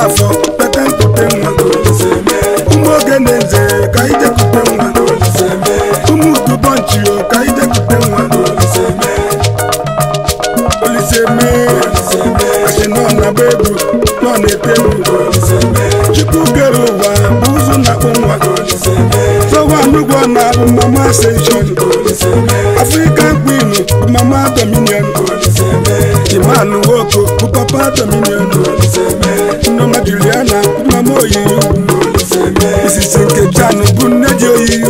Okafọ pete nkute nwa ụmụ oge na-eze ka ije kute nwa ụmụ udubọnchio ka ije kute nwa Oliseme asị nọ na-agba egwu nọ na-ete egwu Chukwu kere ụwa bụ ụzọ na-akpụ nwa Sowa Anugwo na-abụ Mama Ascension African Queen bụ Mama Dominion Imanu Woko bụ Papa Dominion Nnọma Juliana bụ Mama Oyiyi Isisi Nkechanu bụ nne ji Oyiyi